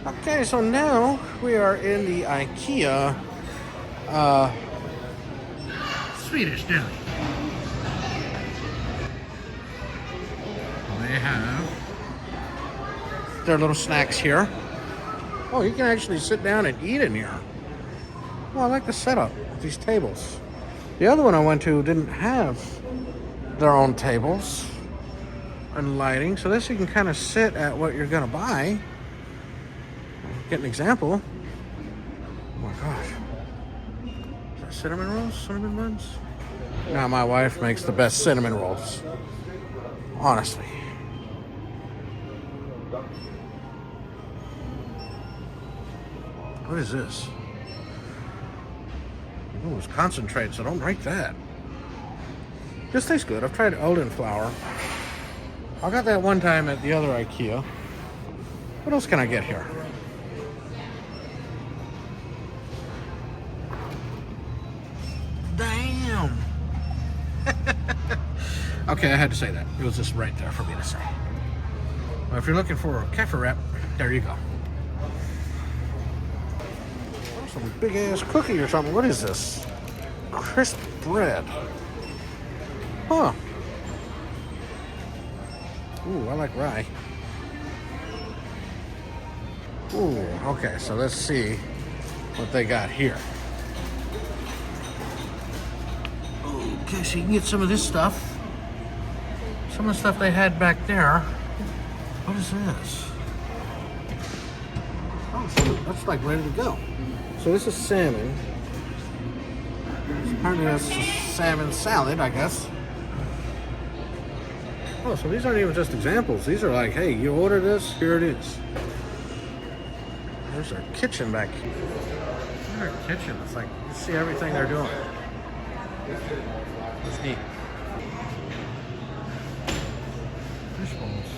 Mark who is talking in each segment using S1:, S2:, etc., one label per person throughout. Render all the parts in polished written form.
S1: Okay, so now we are in the IKEA Swedish Deli. They have their little snacks here. Oh, you can actually sit down and eat in here. Well, I like the setup with these tables. The other one I went to didn't have their own tables and lighting, so this you can kind of sit at what you're gonna buy. Get an example. Oh my gosh. Is that cinnamon rolls? Cinnamon buns? Now my wife makes the best cinnamon rolls. Honestly. What is this? Oh, it's concentrate, so don't drink that. This tastes good. I've tried Elden flour. I got that one time at the other IKEA. What else can I get here? Damn! Okay, I had to say that. It was just right there for me to say. Well, if you're looking for a cafe wrap, there you go. Oh, some big ass cookie or something. What is this? Crisp bread. Huh. Ooh, I like rye. Ooh, okay, so let's see what they got here. Okay, so you can get some of this stuff. Some of the stuff they had back there. What is this? Oh, shoot, that's like ready to go. So this is salmon. Apparently that's salmon salad, I guess. Oh, so these aren't even just examples. These are like, hey, you order this, here it is. There's our kitchen back here. There's our kitchen. It's like, you see everything they're doing. It's neat. Fish bowls.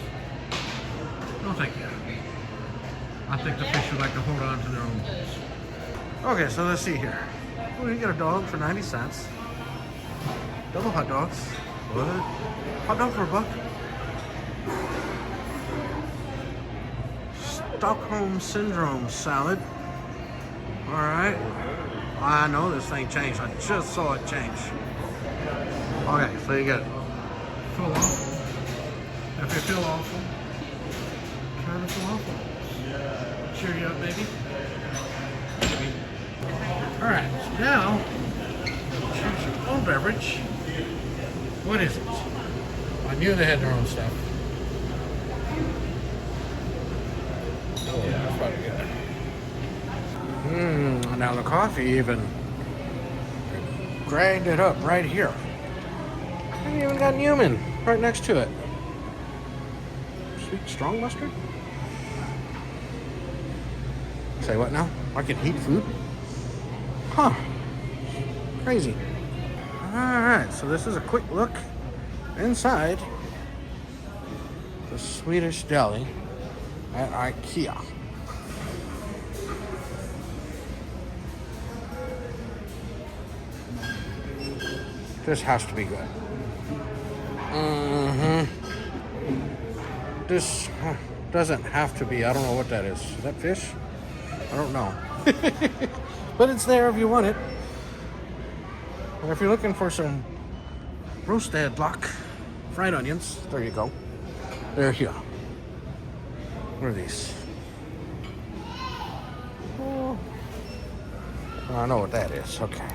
S1: No, thank you. I think the fish would like to hold on to their own bowls. Okay, so let's see here. Oh, you get a dog for 90 cents. Double hot dogs. What? Hot dog for $1. Stockholm Syndrome salad. Alright. I know this thing changed. I just saw it change. Okay, so you get full awful. If you feel awful, try the full awful. Cheer you up, baby. Alright, so now choose your own beverage. What is it? I knew they had their own stuff. Oh, yeah, that's probably good. Now the coffee even grinded it up right here. And even got Newman right next to it. Sweet strong mustard? Say what now? I can heat food? Huh. Crazy. Alright, so this is a quick look inside the Swedish Deli at IKEA. This has to be good. This doesn't have to be. I don't know what that is. Is that fish? I don't know. But it's there if you want it. And if you're looking for some roasted block fried onions, there you go. They're here. What are these? Oh, I know what that is. Okay.